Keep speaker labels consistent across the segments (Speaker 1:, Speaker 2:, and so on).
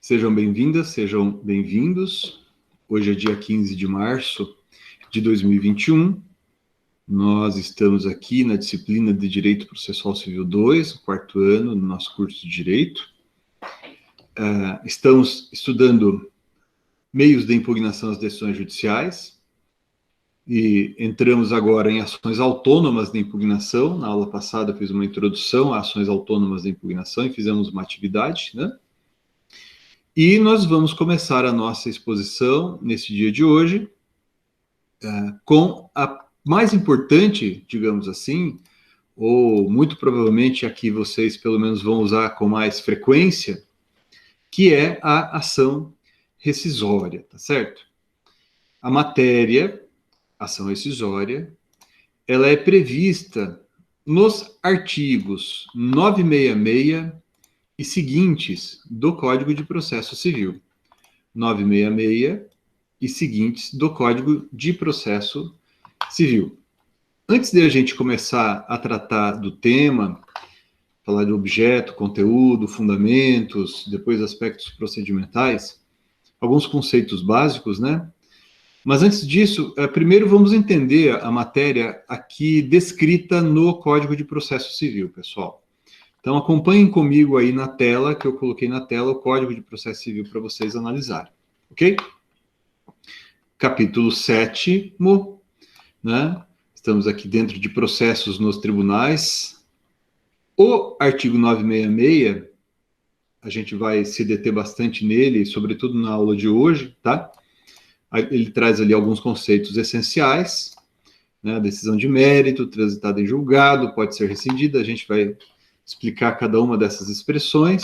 Speaker 1: Sejam bem-vindas, sejam bem-vindos. Hoje é dia 15 de março de 2021. Nós estamos aqui na disciplina de Direito Processual Civil 2, o quarto ano do nosso curso de Direito. Estamos estudando meios de impugnação às decisões judiciais e entramos agora em ações autônomas de impugnação. Na aula passada eu fiz uma introdução a ações autônomas de impugnação e fizemos uma atividade, né? E nós vamos começar a nossa exposição nesse dia de hoje com a mais importante, digamos assim, ou muito provavelmente a que vocês pelo menos vão usar com mais frequência, que é a ação rescisória, tá certo? A matéria, ação rescisória, ela é prevista nos artigos 966 e seguintes do Código de Processo Civil. 966 e seguintes do Código de Processo Civil. Antes de a gente começar a tratar do tema, falar de objeto, conteúdo, fundamentos, depois aspectos procedimentais, alguns conceitos básicos, né? Mas antes disso, primeiro vamos entender a matéria aqui descrita no Código de Processo Civil, pessoal. Então, acompanhem comigo aí na tela, que eu coloquei na tela o Código de Processo Civil para vocês analisarem, ok? Capítulo 7º, né? Estamos aqui dentro de processos nos tribunais. O artigo 966, a gente vai se deter bastante nele, sobretudo na aula de hoje, tá? Ele traz ali alguns conceitos essenciais, né? Decisão de mérito, transitada em julgado, pode ser rescindida, a gente vai explicar cada uma dessas expressões.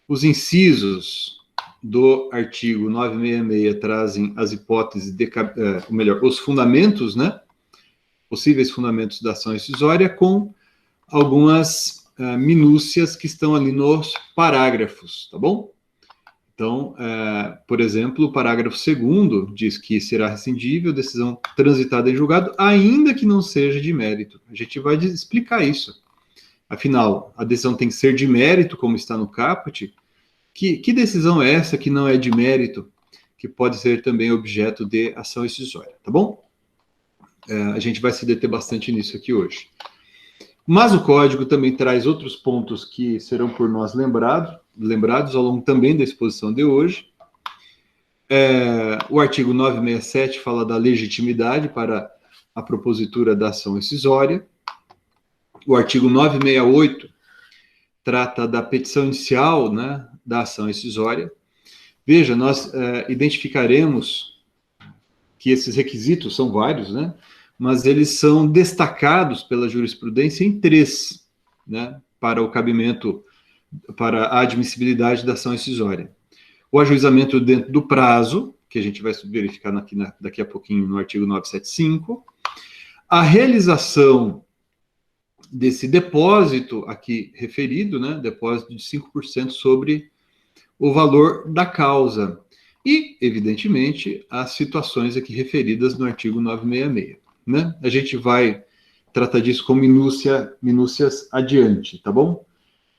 Speaker 1: Os incisos do artigo 966 trazem as hipóteses de, os fundamentos, né? Possíveis fundamentos da ação rescisória, com algumas minúcias que estão ali nos parágrafos, tá bom? Então, por exemplo, o parágrafo 2º diz que será rescindível decisão transitada em julgado, ainda que não seja de mérito. A gente vai explicar isso. Afinal, a decisão tem que ser de mérito, como está no caput. Que decisão é essa que não é de mérito, que pode ser também objeto de ação rescisória, tá bom? A gente vai se deter bastante nisso aqui hoje. Mas o Código também traz outros pontos que serão por nós lembrados ao longo também da exposição de hoje. O artigo 967 fala da legitimidade para a propositura da ação rescisória. O artigo 968 trata da petição inicial, né, da ação rescisória. Veja, nós identificaremos que esses requisitos são vários, né, mas eles são destacados pela jurisprudência em 3, né, para o cabimento, para a admissibilidade da ação rescisória. O ajuizamento dentro do prazo, que a gente vai verificar daqui a pouquinho no artigo 975, a realização desse depósito aqui referido, né, depósito de 5% sobre o valor da causa. E, evidentemente, as situações aqui referidas no artigo 966. Né? A gente vai tratar disso com minúcias adiante, tá bom?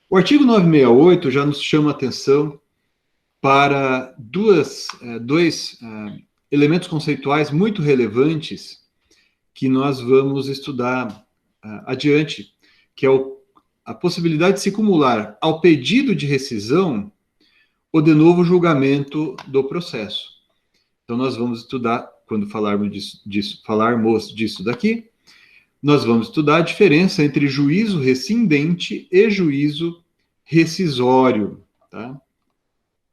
Speaker 1: O artigo 968 já nos chama a atenção para dois elementos conceituais muito relevantes que nós vamos estudar adiante, que é a possibilidade de se acumular ao pedido de rescisão o de novo julgamento do processo. Então, nós vamos estudar, quando falarmos disso daqui, nós vamos estudar a diferença entre juízo rescindente e juízo rescisório, tá?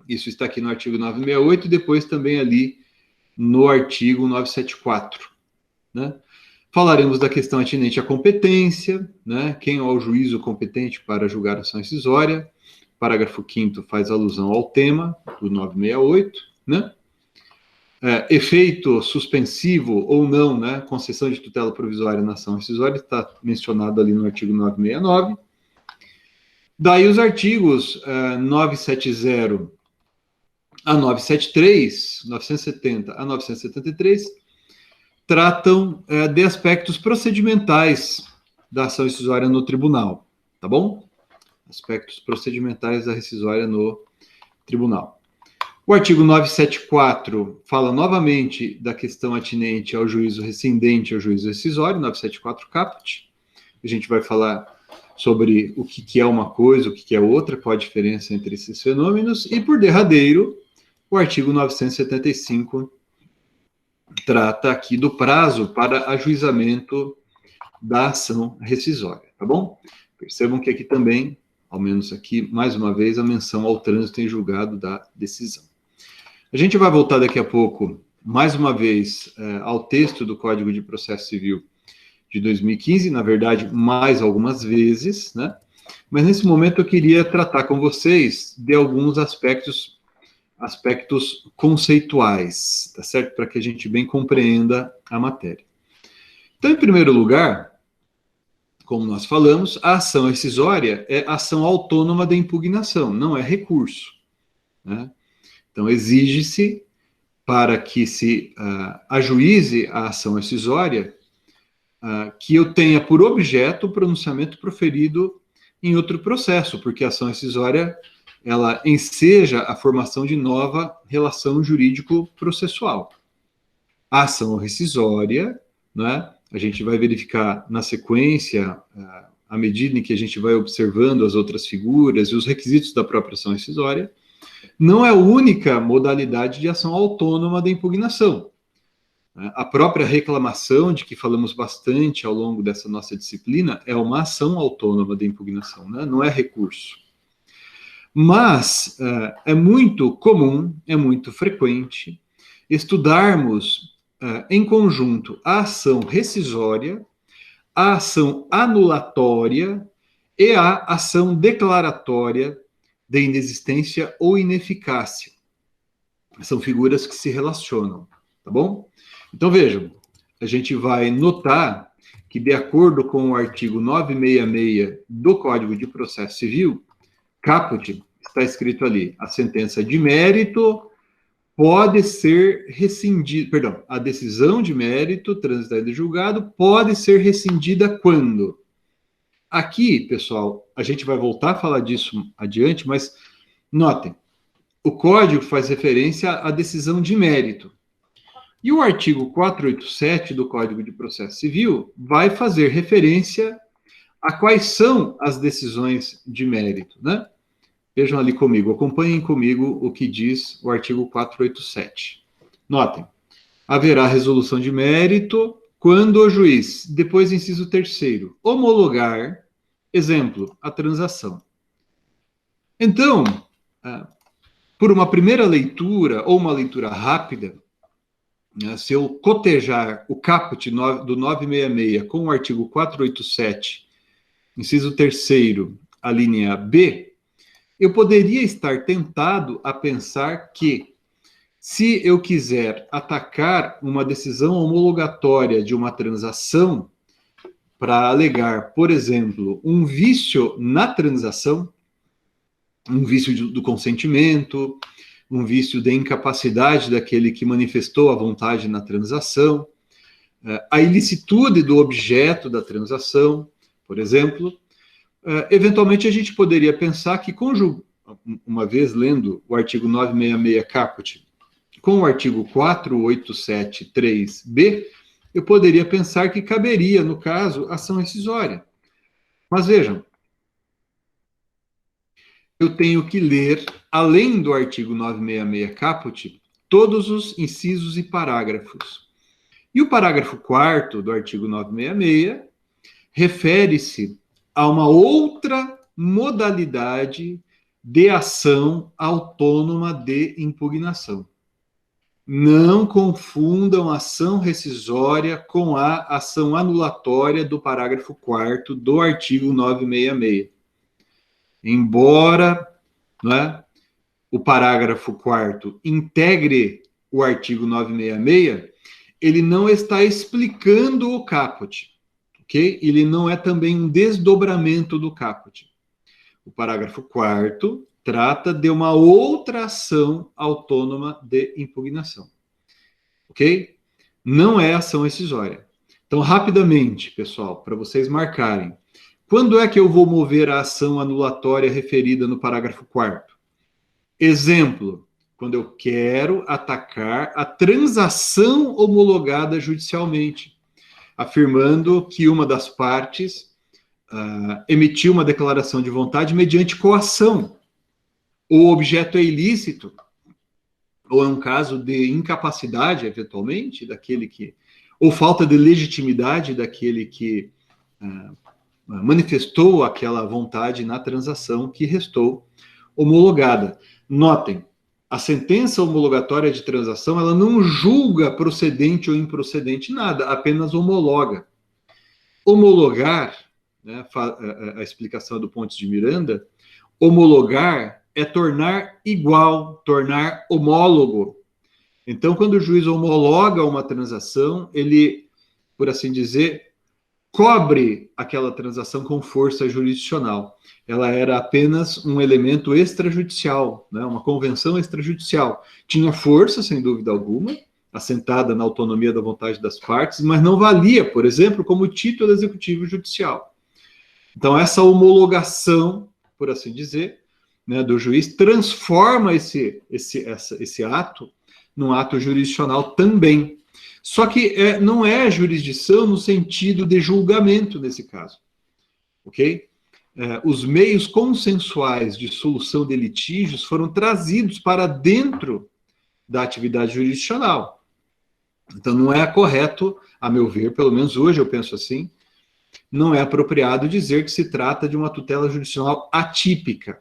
Speaker 1: Isso está aqui no artigo 968 e depois também ali no artigo 974, né? Falaremos da questão atinente à competência, né? Quem é o juízo competente para julgar a ação rescisória. Parágrafo 5º faz alusão ao tema do 968, né? Efeito suspensivo ou não, né? Concessão de tutela provisória na ação rescisória está mencionado ali no artigo 969. Daí os artigos 970 a 973, 970 a 973, tratam de aspectos procedimentais da ação rescisória no tribunal, tá bom? Aspectos procedimentais da rescisória no tribunal. O artigo 974 fala novamente da questão atinente ao juízo rescindente, ao juízo rescisório, 974 caput. A gente vai falar sobre o que é uma coisa, o que é outra, qual a diferença entre esses fenômenos. E, por derradeiro, o artigo 975 trata aqui do prazo para ajuizamento da ação rescisória, tá bom? Percebam que aqui também, ao menos aqui, mais uma vez, a menção ao trânsito em julgado da decisão. A gente vai voltar daqui a pouco, mais uma vez, ao texto do Código de Processo Civil de 2015, na verdade, mais algumas vezes, né? Mas nesse momento eu queria tratar com vocês de alguns aspectos conceituais, tá certo? Para que a gente bem compreenda a matéria. Então, em primeiro lugar, como nós falamos, a ação rescisória é ação autônoma de impugnação, não é recurso, né? Então, exige-se, para que se ajuize a ação rescisória, que eu tenha por objeto o pronunciamento proferido em outro processo, porque a ação rescisória, ela enseja a formação de nova relação jurídico-processual. A ação rescisória, né, a gente vai verificar na sequência, à medida em que a gente vai observando as outras figuras e os requisitos da própria ação rescisória, não é a única modalidade de ação autônoma da impugnação. A própria reclamação, de que falamos bastante ao longo dessa nossa disciplina, é uma ação autônoma da impugnação, né? Não é recurso. Mas é muito comum, é muito frequente, estudarmos em conjunto a ação rescisória, a ação anulatória e a ação declaratória de inexistência ou ineficácia. São figuras que se relacionam, tá bom? Então, vejam, a gente vai notar que, de acordo com o artigo 966 do Código de Processo Civil, caput, está escrito ali, a sentença de mérito pode ser rescindida, perdão, a decisão de mérito transitada em julgado pode ser rescindida quando? Aqui, pessoal, a gente vai voltar a falar disso adiante, mas notem, o Código faz referência à decisão de mérito. E o artigo 487 do Código de Processo Civil vai fazer referência a quais são as decisões de mérito, né? Vejam ali comigo, acompanhem comigo o que diz o artigo 487. Notem, haverá resolução de mérito quando o juiz, depois do inciso 3º, homologar, exemplo, a transação. Então, por uma primeira leitura ou uma leitura rápida, se eu cotejar o caput do 966 com o artigo 487, inciso 3º, a linha B, eu poderia estar tentado a pensar que, se eu quiser atacar uma decisão homologatória de uma transação para alegar, por exemplo, um vício na transação, um vício do consentimento, um vício de incapacidade daquele que manifestou a vontade na transação, a ilicitude do objeto da transação, por exemplo, eventualmente a gente poderia pensar que, uma vez lendo o artigo 966 caput com o artigo 487.3b, eu poderia pensar que caberia, no caso, ação rescisória. Mas vejam, eu tenho que ler, além do artigo 966 caput, todos os incisos e parágrafos. E o parágrafo 4º do artigo 966 refere-se a uma outra modalidade de ação autônoma de impugnação. Não confundam a ação rescisória com a ação anulatória do parágrafo 4º do artigo 966. Embora, né, o parágrafo 4º integre o artigo 966, ele não está explicando o caput, ok? Ele não é também um desdobramento do caput. O parágrafo 4º trata de uma outra ação autônoma de impugnação, ok? Não é ação rescisória. Então, rapidamente, pessoal, para vocês marcarem, quando é que eu vou mover a ação anulatória referida no parágrafo 4º? Exemplo, quando eu quero atacar a transação homologada judicialmente, afirmando que uma das partes emitiu uma declaração de vontade mediante coação, ou o objeto é ilícito, ou é um caso de incapacidade, eventualmente, daquele que, ou falta de legitimidade daquele que manifestou aquela vontade na transação que restou homologada. Notem, a sentença homologatória de transação, ela não julga procedente ou improcedente nada, apenas homologa. Homologar, né, a explicação do Pontes de Miranda, homologar é tornar igual, tornar homólogo. Então, quando o juiz homologa uma transação, ele, por assim dizer, cobre aquela transação com força jurisdicional. Ela era apenas um elemento extrajudicial, né, uma convenção extrajudicial. Tinha força, sem dúvida alguma, assentada na autonomia da vontade das partes, mas não valia, por exemplo, como título executivo judicial. Então, essa homologação, por assim dizer, né, do juiz, transforma esse ato num ato jurisdicional também. Só que não é jurisdição no sentido de julgamento nesse caso, ok? Os meios consensuais de solução de litígios foram trazidos para dentro da atividade jurisdicional. Então, não é correto, a meu ver, pelo menos hoje eu penso assim, não é apropriado dizer que se trata de uma tutela jurisdicional atípica,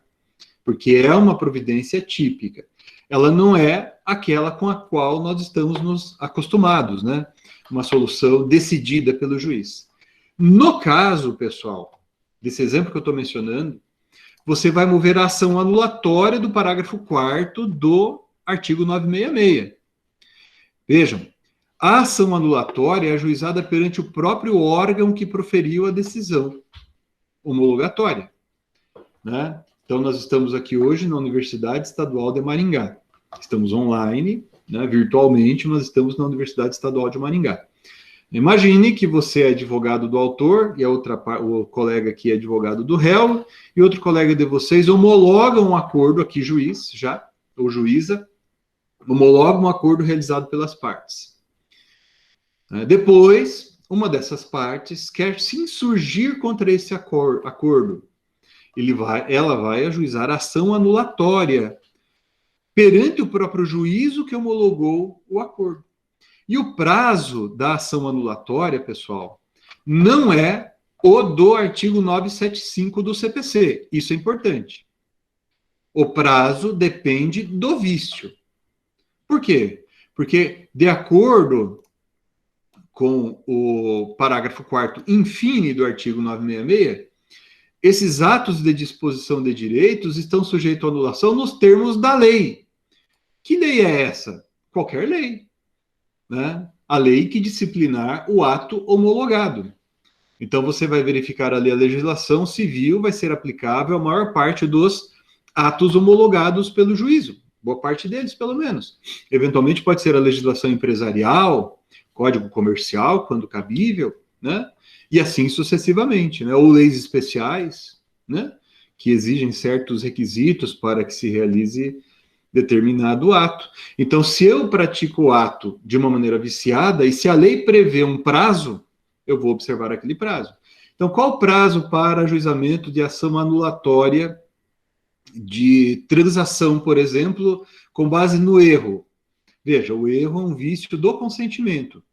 Speaker 1: porque é uma providência típica. Ela não é aquela com a qual nós estamos nos acostumados, né? Uma solução decidida pelo juiz. No caso, pessoal, desse exemplo que eu estou mencionando, você vai mover a ação anulatória do parágrafo 4º do artigo 966. Vejam, a ação anulatória é ajuizada perante o próprio órgão que proferiu a decisão homologatória, né? Então, nós estamos aqui hoje na Universidade Estadual de Maringá. Estamos online, né, virtualmente, mas estamos na Universidade Estadual de Maringá. Imagine que você é advogado do autor e o colega aqui é advogado do réu, e outro colega de vocês homologam um acordo aqui, juiz, já, ou juíza, homologa um acordo realizado pelas partes. Depois, uma dessas partes quer se insurgir contra esse acordo. Ela vai ajuizar ação anulatória perante o próprio juízo que homologou o acordo. E o prazo da ação anulatória, pessoal, não é o do artigo 975 do CPC. Isso é importante. O prazo depende do vício. Por quê? Porque, de acordo com o parágrafo 4º infine do artigo 966, esses atos de disposição de direitos estão sujeitos à anulação nos termos da lei. Que lei é essa? Qualquer lei, né? A lei que disciplinar o ato homologado. Então, você vai verificar ali a legislação civil, vai ser aplicável a maior parte dos atos homologados pelo juízo. Boa parte deles, pelo menos. Eventualmente, pode ser a legislação empresarial, código comercial, quando cabível, né? E assim sucessivamente, né? Ou leis especiais, né? Que exigem certos requisitos para que se realize determinado ato. Então, se eu pratico o ato de uma maneira viciada, e se a lei prevê um prazo, eu vou observar aquele prazo. Então, qual o prazo para ajuizamento de ação anulatória de transação, por exemplo, com base no erro? Veja, o erro é um vício do consentimento.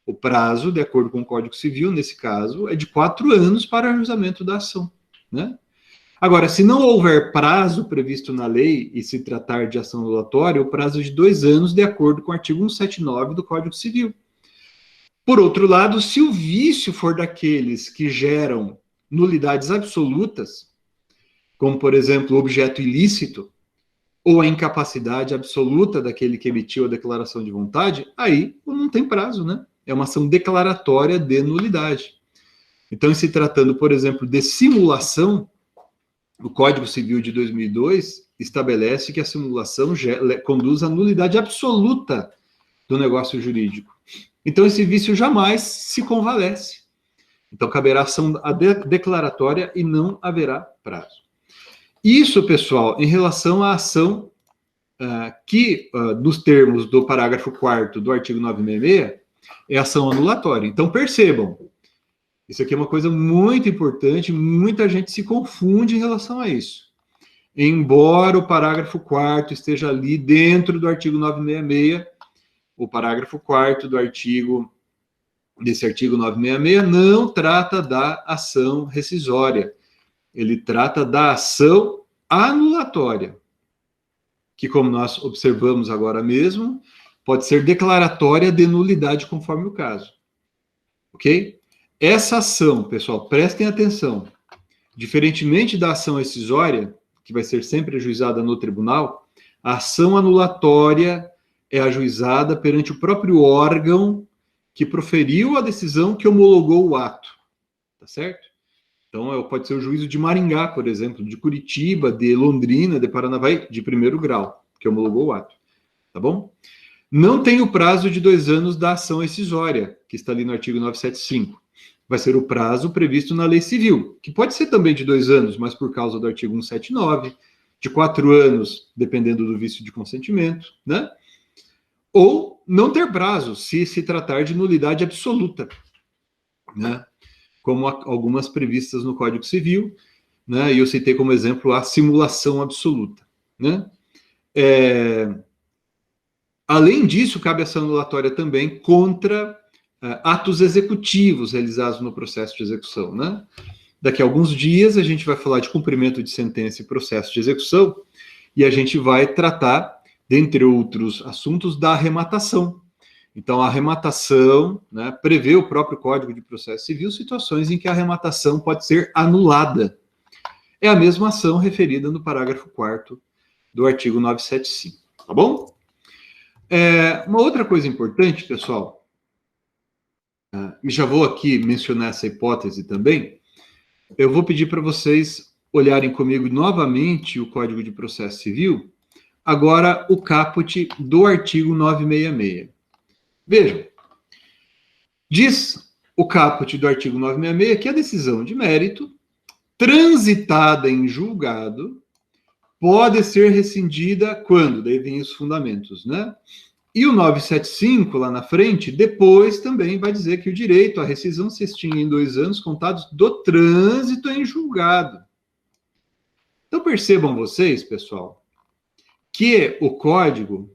Speaker 1: O prazo, de acordo com o Código Civil, nesse caso, é de 4 anos para ajuizamento da ação, né? Agora, se não houver prazo previsto na lei e se tratar de ação anulatória, o prazo é de 2 anos, de acordo com o artigo 179 do Código Civil. Por outro lado, se o vício for daqueles que geram nulidades absolutas, como, por exemplo, o objeto ilícito, ou a incapacidade absoluta daquele que emitiu a declaração de vontade, aí não tem prazo, né? É uma ação declaratória de nulidade. Então, em se tratando, por exemplo, de simulação, o Código Civil de 2002 estabelece que a simulação conduz à nulidade absoluta do negócio jurídico. Então, esse vício jamais se convalesce. Então, caberá ação declaratória e não haverá prazo. Isso, pessoal, em relação à ação que, nos termos do parágrafo 4º do artigo 966, é ação anulatória. Então, percebam, isso aqui é uma coisa muito importante, muita gente se confunde em relação a isso. Embora o parágrafo 4º esteja ali dentro do artigo 966, o parágrafo 4º desse artigo 966 não trata da ação rescisória, ele trata da ação anulatória, que, como nós observamos agora mesmo, pode ser declaratória de nulidade conforme o caso. Ok? Essa ação, pessoal, prestem atenção, diferentemente da ação rescisória, que vai ser sempre ajuizada no tribunal, a ação anulatória é ajuizada perante o próprio órgão que proferiu a decisão que homologou o ato. Tá certo? Então, pode ser o juízo de Maringá, por exemplo, de Curitiba, de Londrina, de Paranavaí, de primeiro grau, que homologou o ato. Tá bom? Não tem o prazo de 2 anos da ação rescisória, que está ali no artigo 975. Vai ser o prazo previsto na lei civil, que pode ser também de 2 anos, mas por causa do artigo 179, de 4 anos, dependendo do vício de consentimento, né? Ou não ter prazo, se tratar de nulidade absoluta, né? Como algumas previstas no Código Civil, né? E eu citei como exemplo a simulação absoluta, né? Além disso, cabe ação anulatória também contra atos executivos realizados no processo de execução, né? Daqui a alguns dias a gente vai falar de cumprimento de sentença e processo de execução, e a gente vai tratar, dentre outros assuntos, da arrematação. Então, a arrematação, né, prevê o próprio Código de Processo Civil situações em que a arrematação pode ser anulada. É a mesma ação referida no parágrafo 4º do artigo 975, tá bom? Uma outra coisa importante, pessoal, e já vou aqui mencionar essa hipótese também, eu vou pedir para vocês olharem comigo novamente o Código de Processo Civil, agora o caput do artigo 966. Vejam, diz o caput do artigo 966 que a decisão de mérito, transitada em julgado, pode ser rescindida quando? Daí vem os fundamentos, né? E o 975, lá na frente, depois também vai dizer que o direito à rescisão se extingue em 2 anos contados do trânsito em julgado. Então percebam vocês, pessoal, que o Código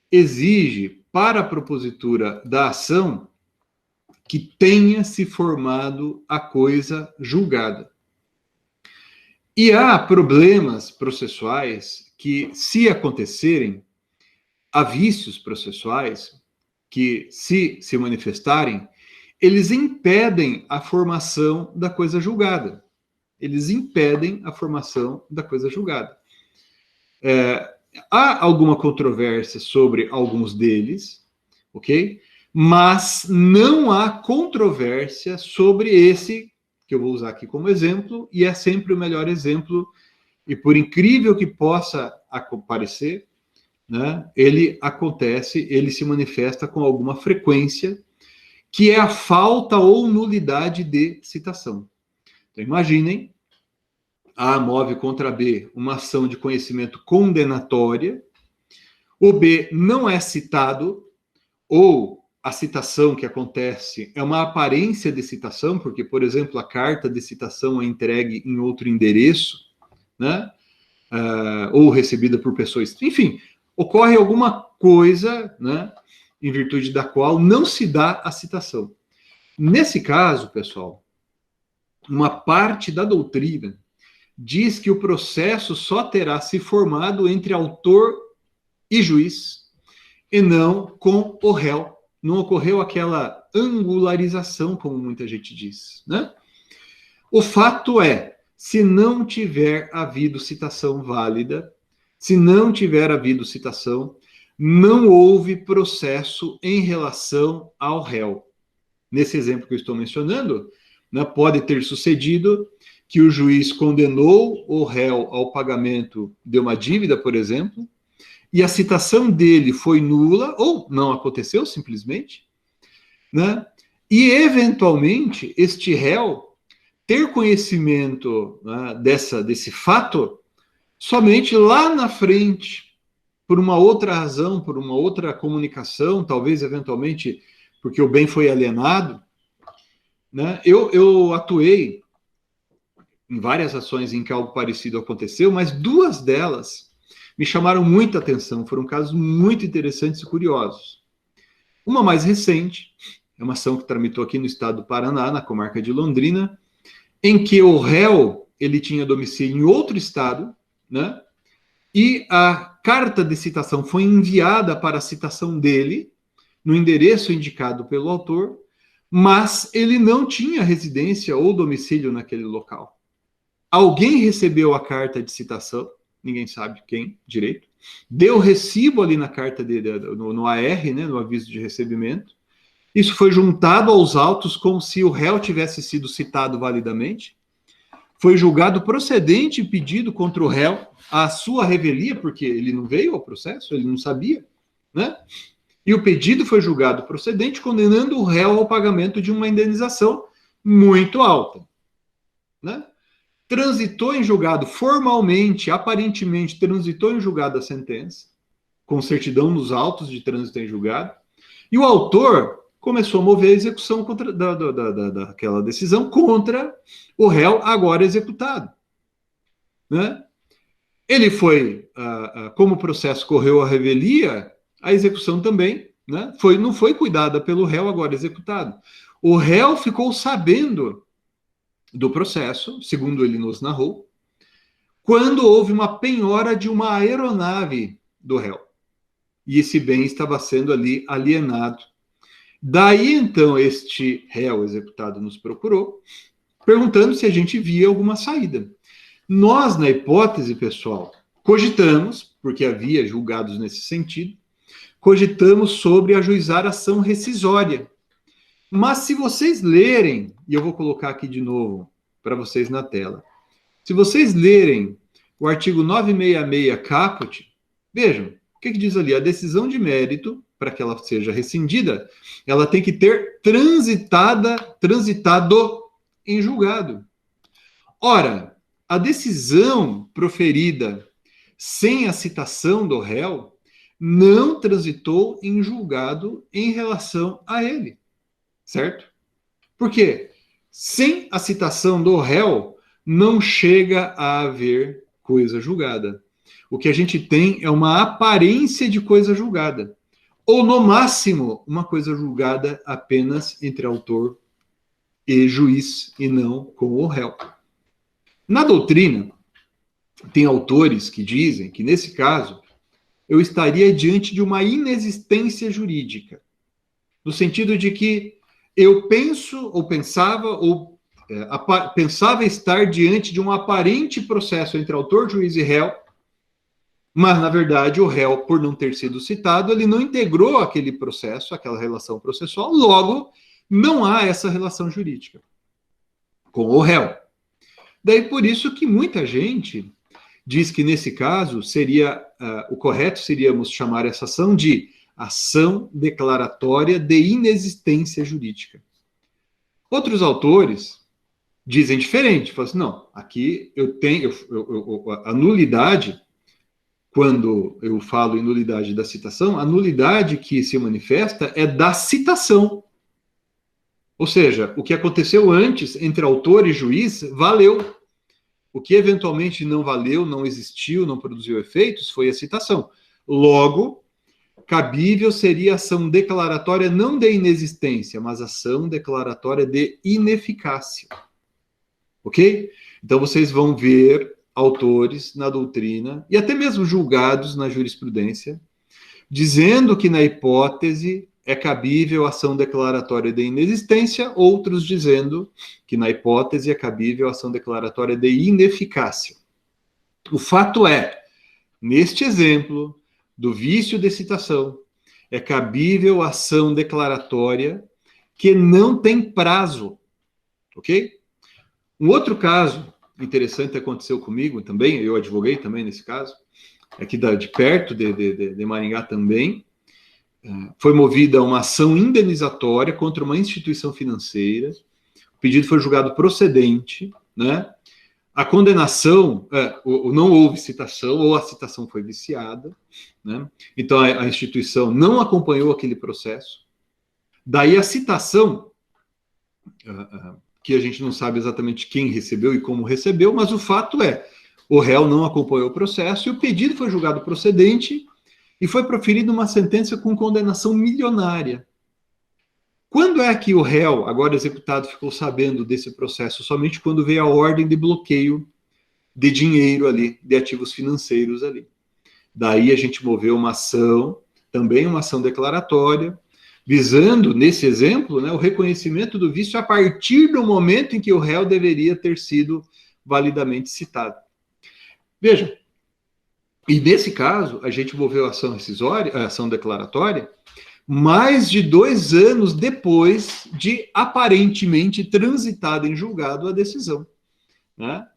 Speaker 1: exige para a propositura da ação que tenha se formado a coisa julgada. E há problemas processuais que, se acontecerem, há vícios processuais que, se manifestarem, eles impedem a formação da coisa julgada. Eles impedem a formação da coisa julgada. Há alguma controvérsia sobre alguns deles, ok? Mas não há controvérsia sobre esse, que eu vou usar aqui como exemplo, e é sempre o melhor exemplo, e por incrível que possa parecer, né, ele se manifesta com alguma frequência, que é a falta ou nulidade de citação. Então, imaginem, A move contra B uma ação de conhecimento condenatória, o B não é citado, ou a citação que acontece é uma aparência de citação, porque, por exemplo, a carta de citação é entregue em outro endereço, né? Ou recebida por pessoas, enfim, ocorre alguma coisa, né, em virtude da qual não se dá a citação. Nesse caso, pessoal, uma parte da doutrina diz que o processo só terá se formado entre autor e juiz, e não com o réu. Não ocorreu aquela angularização, como muita gente diz, né? O fato é, se não tiver havido citação válida, se não tiver havido citação, não houve processo em relação ao réu. Nesse exemplo que eu estou mencionando, né, pode ter sucedido que o juiz condenou o réu ao pagamento de uma dívida, por exemplo, e a citação dele foi nula, ou não aconteceu simplesmente, né? E, eventualmente, este réu ter conhecimento, né, desse fato somente lá na frente, por uma outra razão, por uma outra comunicação, talvez eventualmente porque o bem foi alienado, né? Eu atuei em várias ações em que algo parecido aconteceu, mas duas delas me chamaram muita atenção, foram casos muito interessantes e curiosos. Uma mais recente, é uma ação que tramitou aqui no estado do Paraná, na comarca de Londrina, em que o réu, ele tinha domicílio em outro estado, né? E a carta de citação foi enviada para a citação dele, no endereço indicado pelo autor, mas ele não tinha residência ou domicílio naquele local. Alguém recebeu a carta de citação, ninguém sabe quem direito, deu recibo ali na carta dele, no AR, né, no aviso de recebimento. Isso foi juntado aos autos como se o réu tivesse sido citado validamente. Foi julgado procedente pedido contra o réu a sua revelia, porque ele não veio ao processo, ele não sabia, né? E o pedido foi julgado procedente, condenando o réu ao pagamento de uma indenização muito alta, né? Transitou em julgado formalmente, aparentemente transitou em julgado a sentença, com certidão nos autos de trânsito em julgado, e o autor começou a mover a execução daquela decisão contra o réu agora executado, né? Ele foi, como o processo correu à revelia, a execução também, né, não foi cuidada pelo réu agora executado. O réu ficou sabendo do processo, segundo ele nos narrou, quando houve uma penhora de uma aeronave do réu. E esse bem estava sendo ali alienado. Daí, então, este réu executado nos procurou, perguntando se a gente via alguma saída. Nós, na hipótese, pessoal, cogitamos, porque havia julgados nesse sentido, cogitamos sobre ajuizar ação rescisória. Mas se vocês lerem, e eu vou colocar aqui de novo para vocês na tela, se vocês lerem o artigo 966 caput, vejam, o que diz ali? A decisão de mérito, para que ela seja rescindida, ela tem que ter transitado em julgado. Ora, a decisão proferida sem a citação do réu não transitou em julgado em relação a ele, certo? Por quê? Sem a citação do réu, não chega a haver coisa julgada. O que a gente tem é uma aparência de coisa julgada. Ou, no máximo, uma coisa julgada apenas entre autor e juiz, e não com o réu. Na doutrina, tem autores que dizem que, nesse caso, eu estaria diante de uma inexistência jurídica, no sentido de que eu penso, ou pensava, pensava estar diante de um aparente processo entre autor, juiz e réu, mas, na verdade, o réu, por não ter sido citado, ele não integrou aquele processo, aquela relação processual, logo, não há essa relação jurídica com o réu. Daí, por isso que muita gente diz que, nesse caso, seria o correto seríamos chamar essa ação de ação declaratória de inexistência jurídica. Outros autores dizem diferente, falam assim, não, aqui eu tenho a nulidade, quando eu falo em nulidade da citação, a nulidade que se manifesta é da citação. Ou seja, o que aconteceu antes entre autor e juiz valeu. O que eventualmente não valeu, não existiu, não produziu efeitos, foi a citação. Logo, cabível seria ação declaratória não de inexistência, mas ação declaratória de ineficácia. Ok? Então vocês vão ver autores na doutrina, e até mesmo julgados na jurisprudência, dizendo que na hipótese é cabível ação declaratória de inexistência, outros dizendo que na hipótese é cabível ação declaratória de ineficácia. O fato é, neste exemplo do vício de citação, é cabível ação declaratória que não tem prazo, ok? Um outro caso interessante aconteceu comigo também, eu advoguei também nesse caso, aqui de perto de Maringá também. Foi movida uma ação indenizatória contra uma instituição financeira. O pedido foi julgado procedente, né? a condenação, não houve citação, ou a citação foi viciada, né? Então a instituição não acompanhou aquele processo. Daí a citação, que a gente não sabe exatamente quem recebeu e como recebeu, mas o fato é, o réu não acompanhou o processo e o pedido foi julgado procedente e foi proferida uma sentença com condenação milionária. Quando é que o réu, agora executado, ficou sabendo desse processo? Somente quando veio a ordem de bloqueio de dinheiro ali, de ativos financeiros ali. Daí a gente moveu uma ação, também uma ação declaratória, visando, nesse exemplo, né, o reconhecimento do vício a partir do momento em que o réu deveria ter sido validamente citado. Veja, e nesse caso, a gente moveu a ação rescisória, a ação declaratória, mais de 2 anos depois de aparentemente transitada em julgado a decisão, né?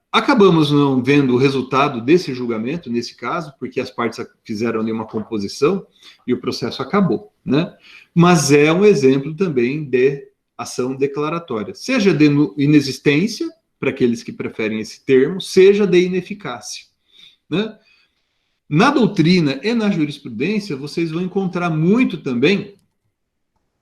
Speaker 1: Acabamos não vendo o resultado desse julgamento, nesse caso, porque as partes fizeram ali uma composição e o processo acabou, né? Mas é um exemplo também de ação declaratória, seja de inexistência, para aqueles que preferem esse termo, seja de ineficácia, né? Na doutrina e na jurisprudência, vocês vão encontrar muito também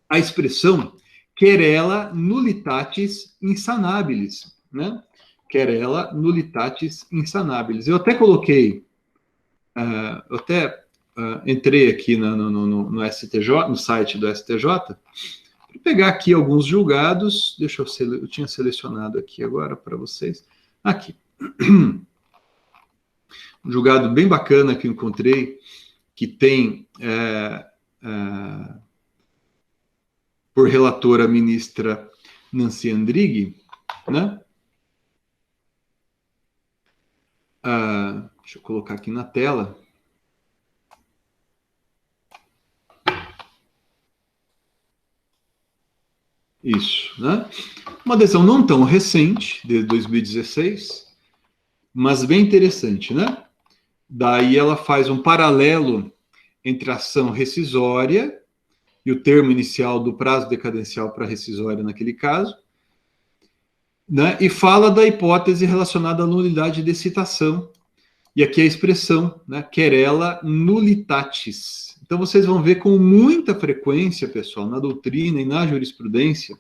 Speaker 1: a expressão querela nullitatis insanabilis, né? Querela nullitatis insanabilis. Eu até coloquei, entrei aqui no STJ, no site do STJ, para pegar aqui alguns julgados. Deixa eu tinha selecionado aqui agora para vocês. Aqui. Um julgado bem bacana que eu encontrei, que tem por relatora a ministra Nancy Andrighi, né? Deixa eu colocar aqui na tela. Isso, né? Uma decisão não tão recente, de 2016, mas bem interessante, né? Daí ela faz um paralelo entre a ação rescisória e o termo inicial do prazo decadencial para rescisória naquele caso, né? E fala da hipótese relacionada à nulidade de citação. E aqui a expressão, né? Querela nullitatis. Então vocês vão ver com muita frequência, pessoal, na doutrina e na jurisprudência,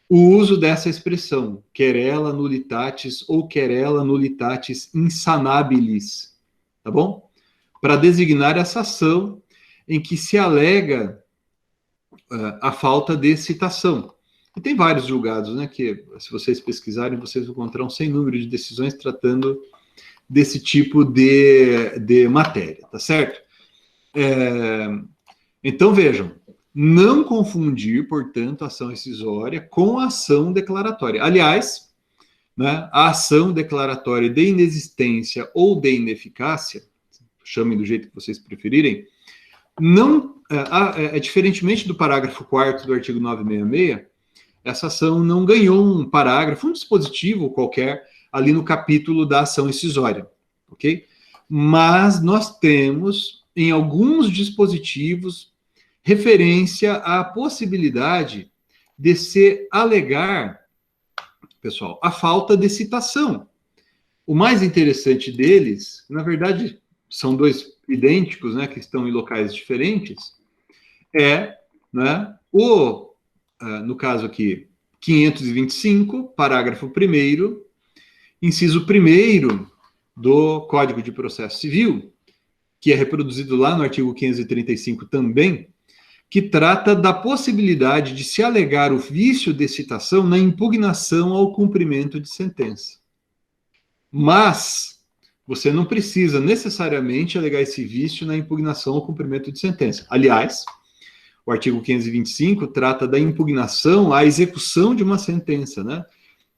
Speaker 1: o uso dessa expressão, querela nullitatis ou querela nullitatis insanabilis, tá bom? Para designar essa ação em que se alega a falta de citação. E tem vários julgados, né, que se vocês pesquisarem, vocês encontrarão sem número de decisões tratando desse tipo de matéria, tá certo? Então, vejam, não confundir, portanto, a ação rescisória com a ação declaratória. Aliás, né, a ação declaratória de inexistência ou de ineficácia, chamem do jeito que vocês preferirem, não, diferentemente do parágrafo 4º do artigo 966, essa ação não ganhou um parágrafo, um dispositivo qualquer, ali no capítulo da ação rescisória, ok? Mas nós temos, em alguns dispositivos, referência à possibilidade de se alegar, pessoal, a falta de citação. O mais interessante deles, na verdade, são 2 idênticos, né, que estão em locais diferentes, né, no caso aqui, 525, parágrafo 1º, inciso 1º do Código de Processo Civil, que é reproduzido lá no artigo 535 também, que trata da possibilidade de se alegar o vício de citação na impugnação ao cumprimento de sentença. Mas você não precisa necessariamente alegar esse vício na impugnação ao cumprimento de sentença. Aliás, o artigo 525 trata da impugnação à execução de uma sentença, né?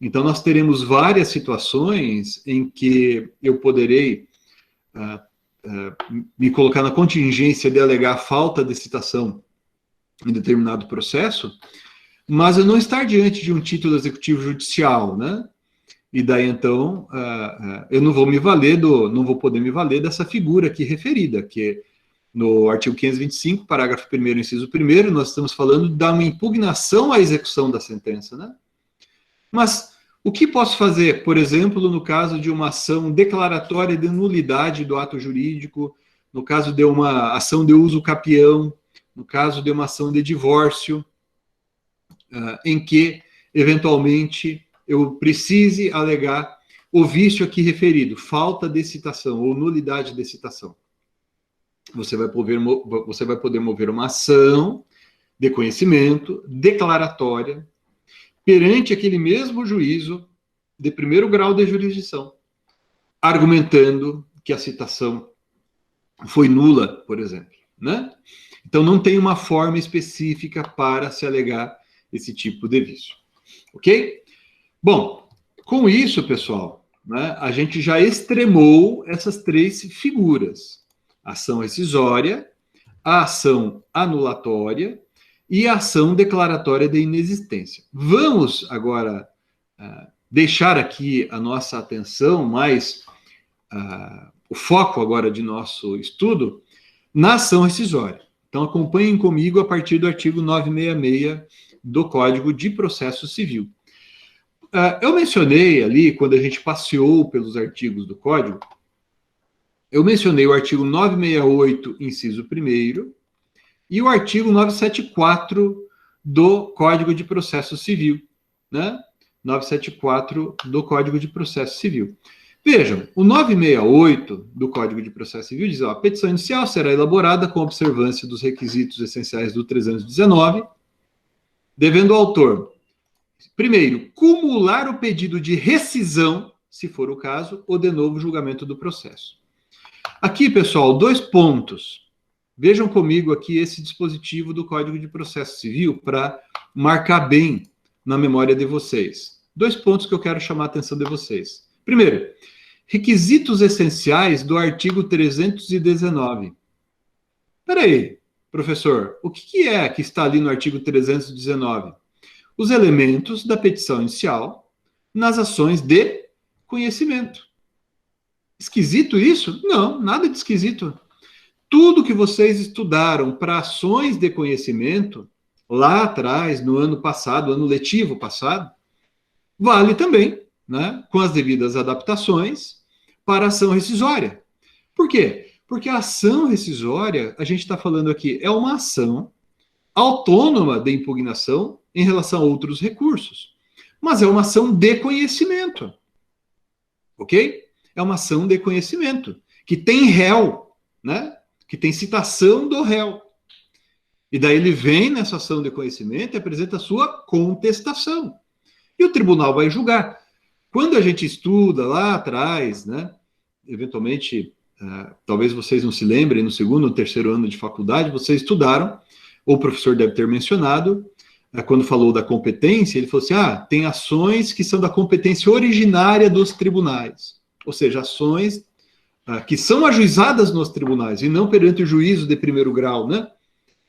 Speaker 1: Então, nós teremos várias situações em que eu poderei me colocar na contingência de alegar falta de citação em determinado processo, mas eu não estar diante de um título executivo judicial, né? E daí, então, eu não vou poder me valer dessa figura aqui referida, que no artigo 525, parágrafo 1º, inciso 1º, nós estamos falando de uma impugnação à execução da sentença, né? Mas O que posso fazer, por exemplo, no caso de uma ação declaratória de nulidade do ato jurídico, no caso de uma ação de uso capião, no caso de uma ação de divórcio, em que, eventualmente, eu precise alegar o vício aqui referido, falta de citação ou nulidade de citação. Você vai poder mover uma ação de conhecimento declaratória perante aquele mesmo juízo de primeiro grau de jurisdição, argumentando que a citação foi nula, por exemplo, né? Então, não tem uma forma específica para se alegar esse tipo de vício, ok? Bom, com isso, pessoal, né, a gente já extremou essas três figuras: a ação rescisória, a ação anulatória e a ação declaratória de inexistência. Vamos agora deixar aqui a nossa atenção, mais o foco agora de nosso estudo, na ação rescisória. Então, acompanhem comigo a partir do artigo 966 do Código de Processo Civil. Eu mencionei ali, quando a gente passeou pelos artigos do Código, eu mencionei o artigo 968, inciso 1º, e o artigo 974 do Código de Processo Civil, né? 974 do Código de Processo Civil. Vejam, o 968 do Código de Processo Civil diz: a petição inicial será elaborada com observância dos requisitos essenciais do 319, devendo o autor, primeiro, cumular o pedido de rescisão, se for o caso, ou de novo julgamento do processo. Aqui, pessoal, 2 pontos. Vejam comigo aqui esse dispositivo do Código de Processo Civil para marcar bem na memória de vocês. 2 pontos que eu quero chamar a atenção de vocês. Primeiro, requisitos essenciais do artigo 319. Espera aí, professor, o que é que está ali no artigo 319? Os elementos da petição inicial nas ações de conhecimento. Esquisito isso? Não, nada de esquisito. Tudo que vocês estudaram para ações de conhecimento, lá atrás, no ano passado, ano letivo passado, vale também, né, com as devidas adaptações, para a ação rescisória. Por quê? Porque a ação rescisória, a gente está falando aqui, é uma ação autônoma de impugnação em relação a outros recursos, mas é uma ação de conhecimento, ok? É uma ação de conhecimento, que tem réu, né? Que tem citação do réu. E daí ele vem nessa ação de conhecimento e apresenta a sua contestação. E o tribunal vai julgar. Quando a gente estuda lá atrás, né, eventualmente, talvez vocês não se lembrem, no 2º ou 3º ano de faculdade, vocês estudaram, ou o professor deve ter mencionado, quando falou da competência, ele falou assim, tem ações que são da competência originária dos tribunais. Ou seja, ações que são ajuizadas nos tribunais e não perante o juízo de primeiro grau, né?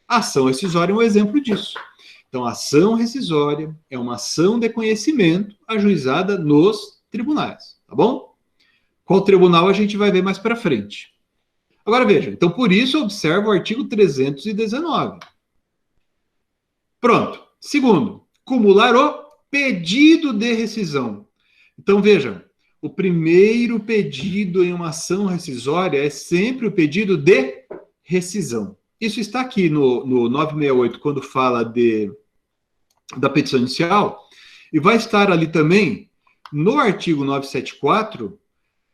Speaker 1: A ação rescisória é um exemplo disso. Então, a ação rescisória é uma ação de conhecimento ajuizada nos tribunais, tá bom? Qual tribunal a gente vai ver mais para frente. Agora, veja, então, por isso, observa o artigo 319. Pronto. Segundo, cumular o pedido de rescisão. Então, veja, o primeiro pedido em uma ação rescisória é sempre o pedido de rescisão. Isso está aqui no 968, quando fala da petição inicial, e vai estar ali também no artigo 974,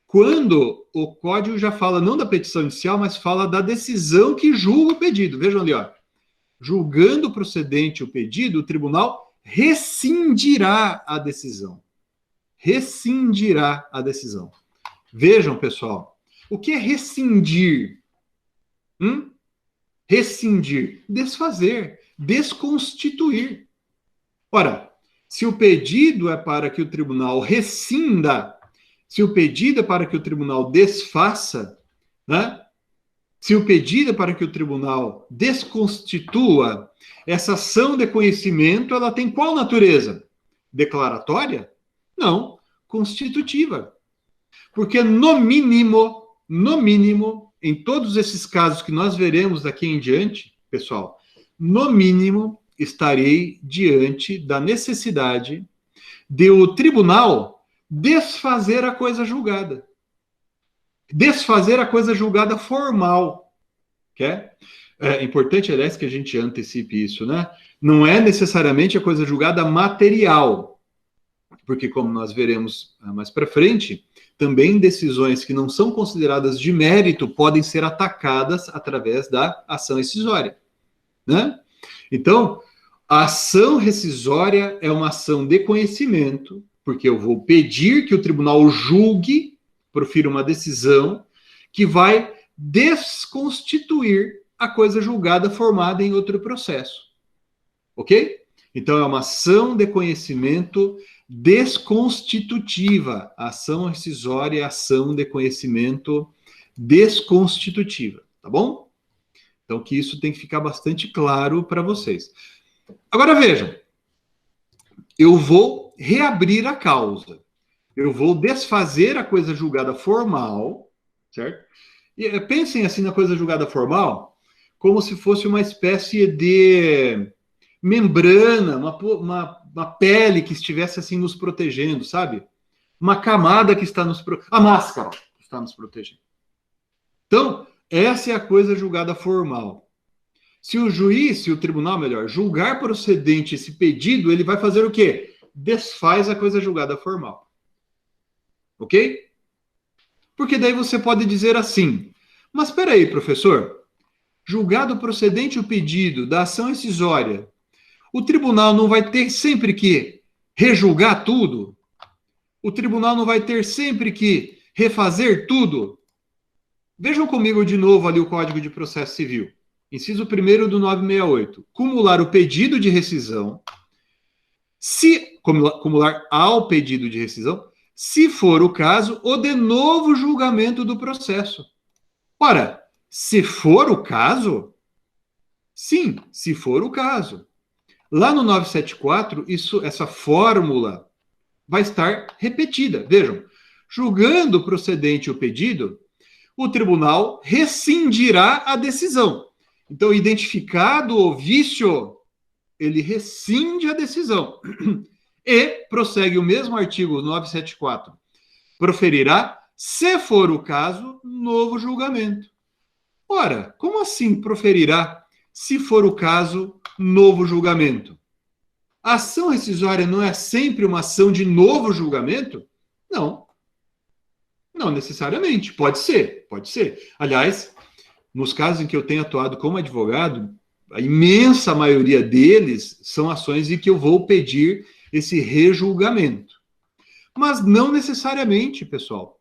Speaker 1: quando o Código já fala não da petição inicial, mas fala da decisão que julga o pedido. Vejam ali, ó. Julgando procedente o pedido, o tribunal rescindirá a decisão. Rescindirá a decisão. Vejam, pessoal, o que é rescindir? Rescindir, desfazer, desconstituir. Ora, se o pedido é para que o tribunal rescinda, se o pedido é para que o tribunal desfaça, né? Se o pedido é para que o tribunal desconstitua, essa ação de conhecimento, ela tem qual natureza? Declaratória? Não, constitutiva. Porque no mínimo, em todos esses casos que nós veremos daqui em diante, pessoal, no mínimo estarei diante da necessidade de o tribunal desfazer a coisa julgada. Desfazer a coisa julgada formal. É importante, aliás, que a gente antecipe isso, né? Não é necessariamente a coisa julgada material, porque, como nós veremos mais para frente, também decisões que não são consideradas de mérito podem ser atacadas através da ação rescisória, né? Então, a ação rescisória é uma ação de conhecimento, porque eu vou pedir que o tribunal julgue, profira uma decisão que vai desconstituir a coisa julgada formada em outro processo. Ok? Então, é uma ação de conhecimento desconstitutiva. A ação rescisória é a ação de conhecimento desconstitutiva. Tá bom? Então, que isso tem que ficar bastante claro para vocês. Agora, vejam. Eu vou reabrir a causa. Eu vou desfazer a coisa julgada formal, certo? E pensem assim na coisa julgada formal como se fosse uma espécie de membrana, uma pele que estivesse assim nos protegendo, sabe? Uma camada que está nos protegendo. A máscara que está nos protegendo. Então, essa é a coisa julgada formal. Se o juiz, se o tribunal, melhor, julgar procedente esse pedido, ele vai fazer o quê? Desfaz a coisa julgada formal. Ok? Porque daí você pode dizer assim, mas espera aí, professor, julgado procedente o pedido da ação rescisória, o tribunal não vai ter sempre que rejulgar tudo? O tribunal não vai ter sempre que refazer tudo? Vejam comigo de novo ali o Código de Processo Civil. Inciso 1º do 968. Cumular o pedido de rescisão, cumular ao pedido de rescisão, se for o caso, o de novo julgamento do processo. Ora, se for o caso, sim, se for o caso. Lá no 974, essa fórmula vai estar repetida. Vejam, julgando procedente o pedido, o tribunal rescindirá a decisão. Então, identificado o vício, ele rescinde a decisão. E, prossegue o mesmo artigo 974, proferirá, se for o caso, novo julgamento. Ora, como assim proferirá, se for o caso, novo julgamento? A ação rescisória não é sempre uma ação de novo julgamento? Não. Não necessariamente. Pode ser, pode ser. Aliás, nos casos em que eu tenho atuado como advogado, a imensa maioria deles são ações em que eu vou pedir esse rejulgamento. Mas não necessariamente, pessoal.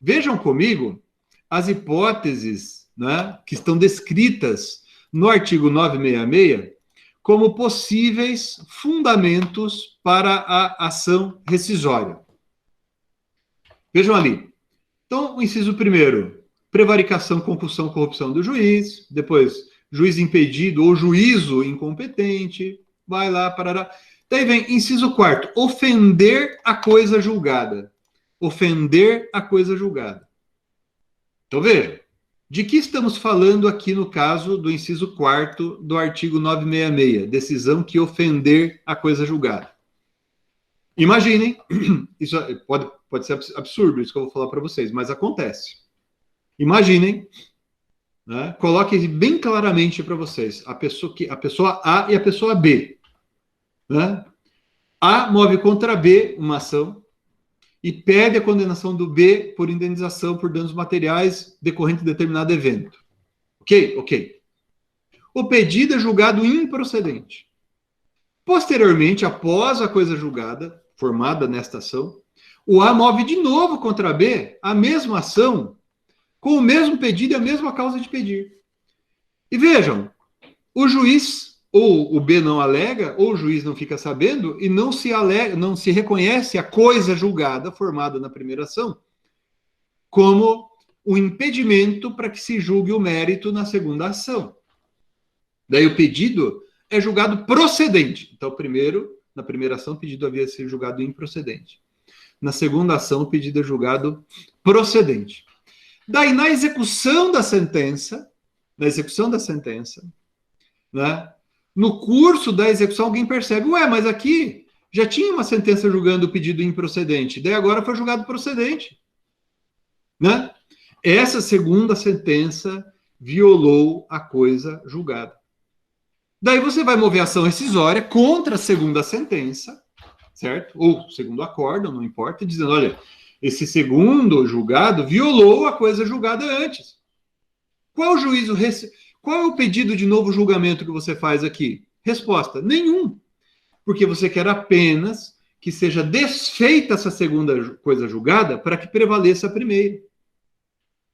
Speaker 1: Vejam comigo as hipóteses, né, que estão descritas no artigo 966 como possíveis fundamentos para a ação rescisória. Vejam ali. Então, o inciso 1º, prevaricação, concussão, corrupção do juiz. Depois, juiz impedido ou juízo incompetente. Vai lá, parará. Daí vem inciso 4º, ofender a coisa julgada. Ofender a coisa julgada. Então, veja, de que estamos falando aqui no caso do inciso 4º do artigo 966, decisão que ofender a coisa julgada. Imaginem, isso pode ser absurdo isso que eu vou falar para vocês, mas acontece. Imaginem, né, coloque bem claramente para vocês, a pessoa A e a pessoa B. Né? A move contra B uma ação e pede a condenação do B por indenização por danos materiais decorrente de determinado evento. Ok? Ok. O pedido é julgado improcedente. Posteriormente, após a coisa julgada, formada nesta ação, o A move de novo contra B a mesma ação, com o mesmo pedido e a mesma causa de pedir. E vejam, o juiz, ou o B não alega, ou o juiz não fica sabendo, e não se reconhece a coisa julgada, formada na primeira ação, como o impedimento para que se julgue o mérito na segunda ação. Daí o pedido é julgado procedente. Então, na primeira ação, o pedido havia sido julgado improcedente. Na segunda ação, o pedido é julgado procedente. Daí, na execução da sentença, né, no curso da execução, alguém percebe, mas aqui já tinha uma sentença julgando o pedido improcedente, daí agora foi julgado procedente, né? Essa segunda sentença violou a coisa julgada. Daí você vai mover ação rescisória contra a segunda sentença, certo? Ou segundo acórdão, não importa, dizendo, olha, esse segundo julgado violou a coisa julgada antes. Qual é o pedido de novo julgamento que você faz aqui? Resposta: nenhum. Porque você quer apenas que seja desfeita essa segunda coisa julgada para que prevaleça a primeira.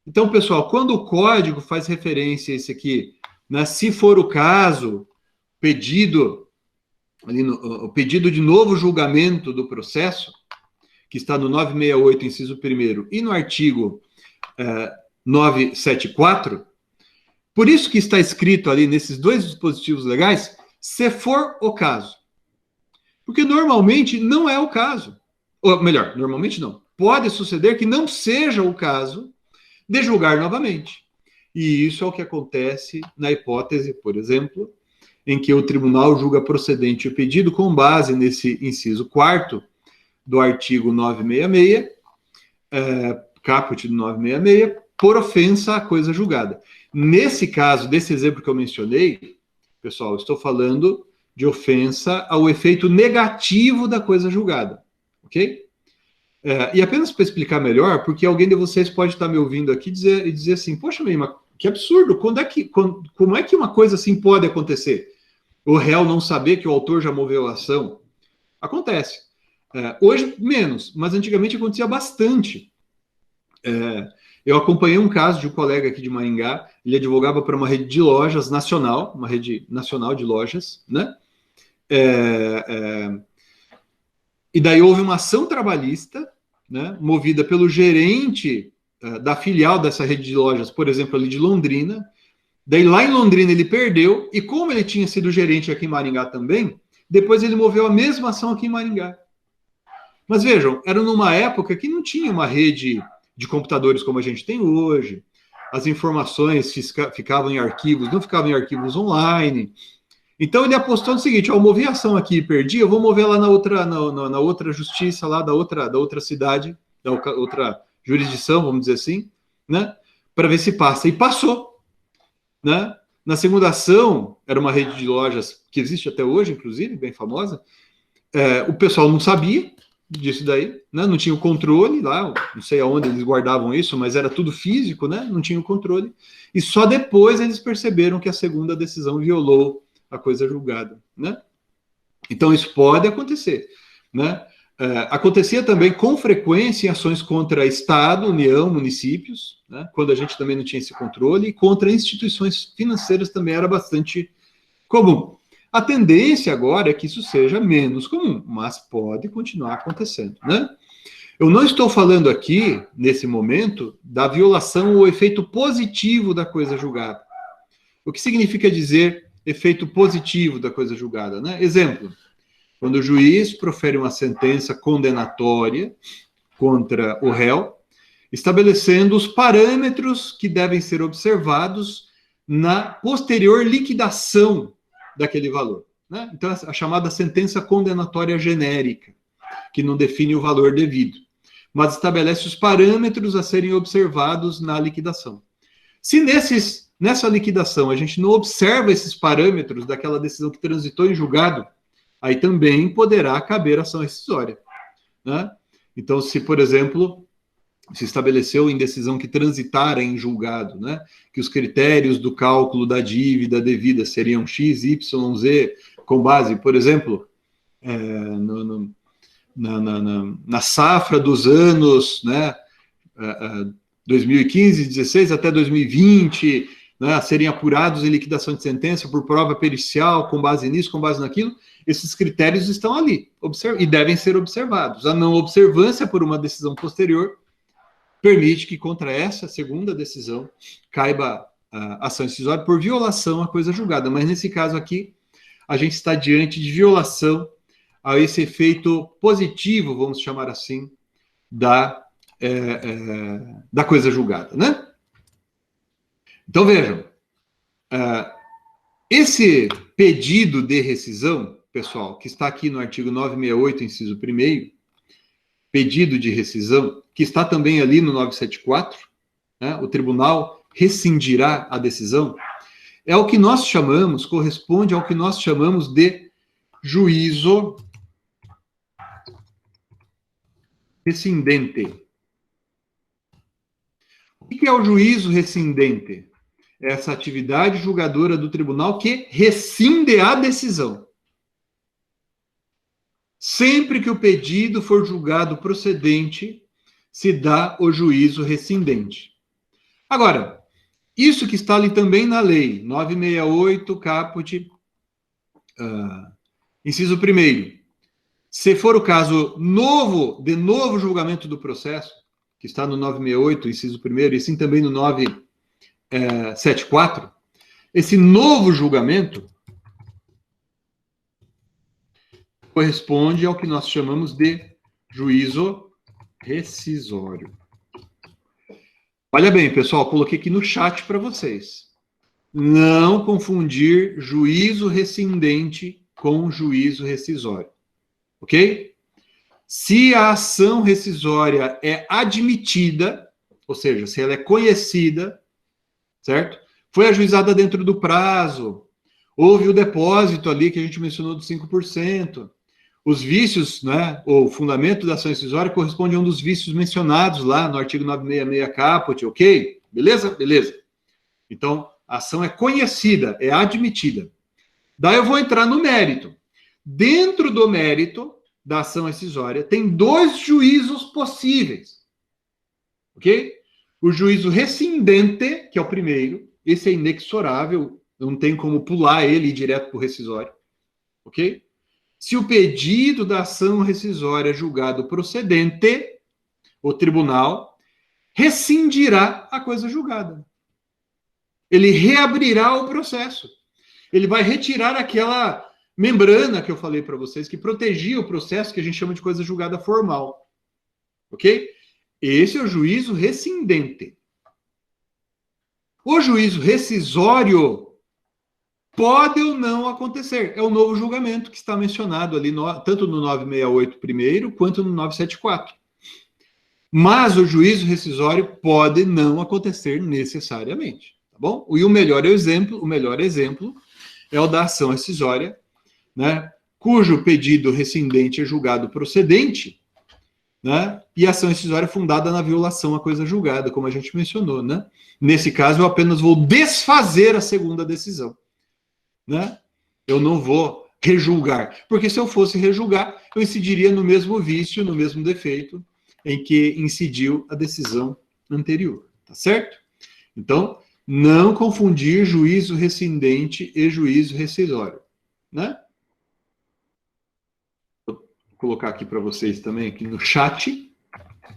Speaker 1: Então, pessoal, quando o código faz referência a esse aqui, né, se for o caso, o pedido de novo julgamento do processo, que está no 968, inciso 1º, e no artigo 974, por isso que está escrito ali nesses dois dispositivos legais, se for o caso. Porque normalmente não é o caso. Ou melhor, normalmente não. Pode suceder que não seja o caso de julgar novamente. E isso é o que acontece na hipótese, por exemplo, em que o tribunal julga procedente o pedido com base nesse inciso 4º do artigo 966, caput do 966, por ofensa à coisa julgada. Nesse caso, desse exemplo que eu mencionei, pessoal, estou falando de ofensa ao efeito negativo da coisa julgada, ok? E apenas para explicar melhor, porque alguém de vocês pode estar me ouvindo aqui e dizer assim, poxa, mas que absurdo, como é que uma coisa assim pode acontecer? O réu não saber que o autor já moveu a ação? Acontece. Hoje, menos, mas antigamente acontecia bastante. Eu acompanhei um caso de um colega aqui de Maringá, ele advogava para uma rede de lojas nacional, uma rede nacional de lojas, né? E daí houve uma ação trabalhista, né, movida pelo gerente da filial dessa rede de lojas, por exemplo, ali de Londrina. Daí lá em Londrina ele perdeu, e como ele tinha sido gerente aqui em Maringá também, depois ele moveu a mesma ação aqui em Maringá. Mas vejam, era numa época que não tinha uma rede de computadores como a gente tem hoje, as informações ficavam em arquivos, não ficavam em arquivos online. Então ele apostou no seguinte: eu movi a ação aqui e perdi, eu vou mover lá na outra justiça, lá da outra cidade, da outra jurisdição, vamos dizer assim, né? Para ver se passa. E passou, né? Na segunda ação, era uma rede de lojas que existe até hoje, inclusive, bem famosa. O pessoal não sabia disso daí, né? Não tinha o controle lá, não sei aonde eles guardavam isso, mas era tudo físico, né? Não tinha o controle. E só depois eles perceberam que a segunda decisão violou a coisa julgada, né? Então isso pode acontecer, né? Acontecia também com frequência em ações contra Estado, União, municípios, né? Quando a gente também não tinha esse controle, e contra instituições financeiras também era bastante comum. A tendência agora é que isso seja menos comum, mas pode continuar acontecendo, né? Eu não estou falando aqui, nesse momento, da violação ou efeito positivo da coisa julgada. O que significa dizer efeito positivo da coisa julgada, né? Exemplo, quando o juiz profere uma sentença condenatória contra o réu, estabelecendo os parâmetros que devem ser observados na posterior liquidação daquele valor, né? Então, a chamada sentença condenatória genérica, que não define o valor devido, mas estabelece os parâmetros a serem observados na liquidação. Se nessa liquidação a gente não observa esses parâmetros daquela decisão que transitou em julgado, aí também poderá caber ação rescisória, né? Então, se, por exemplo, se estabeleceu em decisão que transitara em julgado, né, que os critérios do cálculo da dívida devida seriam X, Y, Z, com base, por exemplo, na safra dos anos, né, 2015, 16 até 2020, né, a serem apurados em liquidação de sentença por prova pericial, com base nisso, com base naquilo, esses critérios estão ali, e devem ser observados. A não observância por uma decisão posterior permite que contra essa segunda decisão caiba a ação rescisória por violação à coisa julgada. Mas nesse caso aqui, a gente está diante de violação a esse efeito positivo, vamos chamar assim, da coisa julgada, né? Então vejam, esse pedido de rescisão, pessoal, que está aqui no artigo 968, inciso 1º, pedido de rescisão, que está também ali no 974, né, o tribunal rescindirá a decisão, é o que nós chamamos, corresponde ao que nós chamamos de juízo rescindente. O que é o juízo rescindente? É essa atividade julgadora do tribunal que rescinde a decisão. Sempre que o pedido for julgado procedente, se dá o juízo rescindente. Agora, isso que está ali também na lei, 968, caput, inciso 1º. Se for o caso de novo julgamento do processo, que está no 968, inciso 1º, e sim também no 974, esse novo julgamento corresponde ao que nós chamamos de juízo rescisório. Olha bem, pessoal, coloquei aqui no chat para vocês. Não confundir juízo rescindente com juízo rescisório. Ok? Se a ação rescisória é admitida, ou seja, se ela é conhecida, certo? Foi ajuizada dentro do prazo, houve o depósito ali que a gente mencionou dos 5%, os vícios, né, o fundamento da ação rescisória corresponde a um dos vícios mencionados lá no artigo 966 caput, ok? Beleza? Beleza. Então, a ação é conhecida, é admitida. Daí eu vou entrar no mérito. Dentro do mérito da ação rescisória, tem dois juízos possíveis. Ok? O juízo rescindente, que é o primeiro, esse é inexorável, não tem como pular ele e ir direto para o rescisório. Ok? Se o pedido da ação rescisória é julgado procedente, o tribunal rescindirá a coisa julgada. Ele reabrirá o processo. Ele vai retirar aquela membrana que eu falei para vocês, que protegia o processo, que a gente chama de coisa julgada formal. Ok? Esse é o juízo rescindente. O juízo rescisório pode ou não acontecer. É o novo julgamento que está mencionado ali, tanto no 968 primeiro, quanto no 974. Mas o juízo rescisório pode não acontecer necessariamente. Tá bom? E o melhor exemplo é o da ação rescisória, né, cujo pedido rescindente é julgado procedente, né, e a ação rescisória é fundada na violação à coisa julgada, como a gente mencionou. Né? Nesse caso, eu apenas vou desfazer a segunda decisão. Né? Eu não vou rejulgar, porque se eu fosse rejulgar, eu incidiria no mesmo vício, no mesmo defeito em que incidiu a decisão anterior, tá certo? Então, não confundir juízo rescindente e juízo rescisório, né? Vou colocar aqui para vocês também, aqui no chat,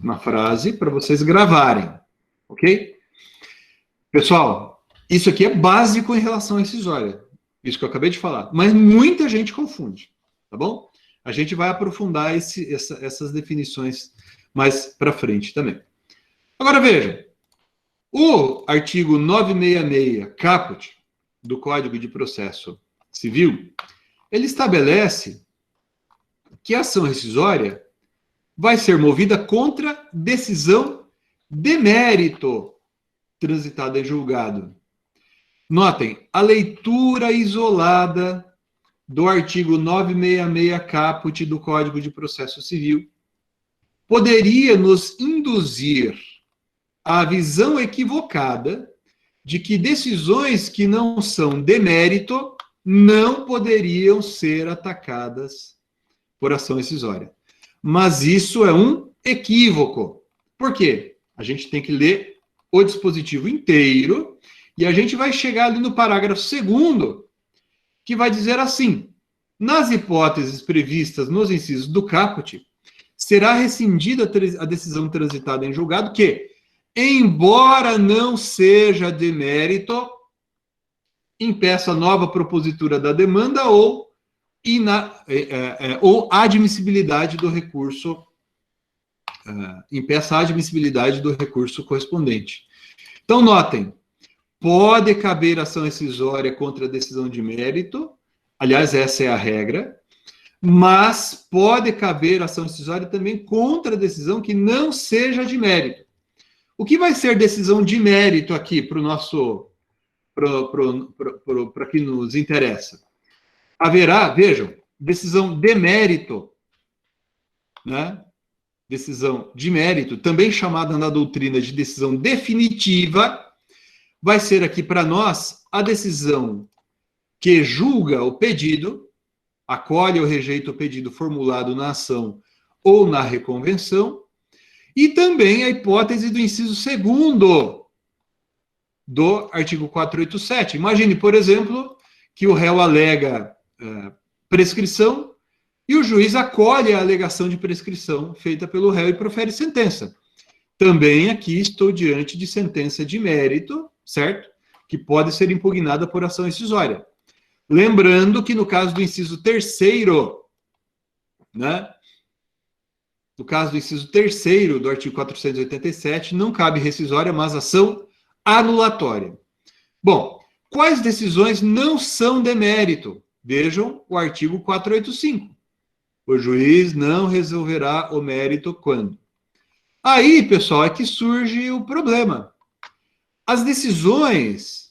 Speaker 1: uma frase para vocês gravarem, ok? Pessoal, isso aqui é básico em relação à rescisória. Isso que eu acabei de falar. Mas muita gente confunde, tá bom? A gente vai aprofundar essas definições mais para frente também. Agora, veja. O artigo 966, caput, do Código de Processo Civil, ele estabelece que a ação rescisória vai ser movida contra decisão de mérito transitada em julgado. Notem, a leitura isolada do artigo 966 caput do Código de Processo Civil poderia nos induzir à visão equivocada de que decisões que não são de mérito não poderiam ser atacadas por ação rescisória. Mas isso é um equívoco. Por quê? A gente tem que ler o dispositivo inteiro. E a gente vai chegar ali no parágrafo 2º, que vai dizer assim: nas hipóteses previstas nos incisos do caput, será rescindida a decisão transitada em julgado que, embora não seja de mérito, impeça nova propositura da demanda ou admissibilidade do recurso, impeça a admissibilidade do recurso correspondente. Então, notem, pode caber ação rescisória contra a decisão de mérito, aliás, essa é a regra, Mas pode caber ação rescisória também contra a decisão que não seja de mérito. O que vai ser decisão de mérito aqui para o nosso, para que nos interessa? Haverá, vejam, decisão de mérito, né? Decisão de mérito, também chamada na doutrina de decisão definitiva, vai ser aqui para nós a decisão que julga o pedido, acolhe ou rejeita o pedido formulado na ação ou na reconvenção, e também a hipótese do inciso 2º do artigo 487. Imagine, por exemplo, que o réu alega prescrição e o juiz acolhe a alegação de prescrição feita pelo réu e profere sentença. Também aqui estou diante de sentença de mérito, certo? Que pode ser impugnada por ação rescisória. Lembrando que no caso do inciso 3º, né? No caso do inciso 3º do artigo 487, não cabe rescisória, mas ação anulatória. Bom, quais decisões não são de mérito? Vejam o artigo 485. O juiz não resolverá o mérito quando? Aí, pessoal, é que surge o problema. As decisões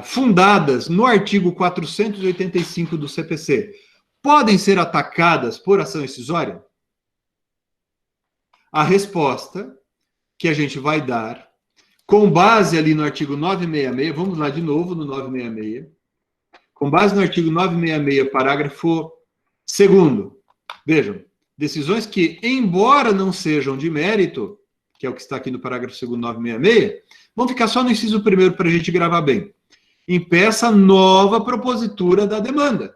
Speaker 1: fundadas no artigo 485 do CPC podem ser atacadas por ação rescisória? A resposta que a gente vai dar, com base ali no artigo 966, vamos lá de novo no 966, com base no artigo 966, parágrafo 2º, vejam, decisões que, embora não sejam de mérito, que é o que está aqui no parágrafo 2º, 966, vamos ficar só no inciso 1º para a gente gravar bem. Impeça nova propositura da demanda.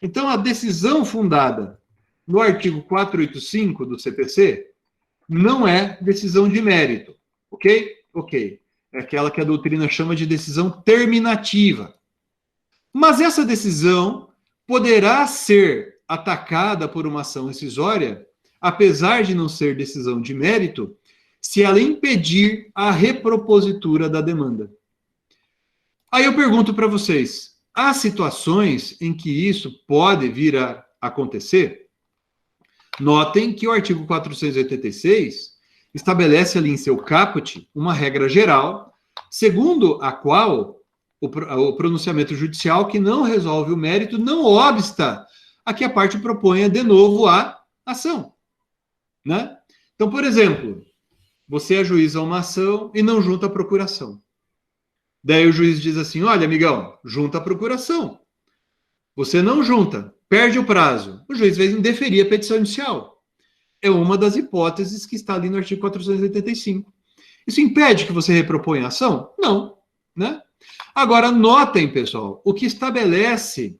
Speaker 1: Então, a decisão fundada no artigo 485 do CPC não é decisão de mérito, ok? Ok. É aquela que a doutrina chama de decisão terminativa. Mas essa decisão poderá ser atacada por uma ação rescisória, apesar de não ser decisão de mérito, se ela impedir a repropositura da demanda. Aí eu pergunto para vocês, há situações em que isso pode vir a acontecer? Notem que o artigo 486 estabelece ali em seu caput uma regra geral, segundo a qual o pronunciamento judicial que não resolve o mérito não obsta a que a parte proponha de novo a ação, né? Então, por exemplo, você ajuiza uma ação e não junta a procuração. Daí o juiz diz assim, olha, amigão, junta a procuração. Você não junta, perde o prazo. O juiz vai indeferir a petição inicial. É uma das hipóteses que está ali no artigo 485. Isso impede que você reproponha a ação? Não, né? Agora, notem, pessoal, o que estabelece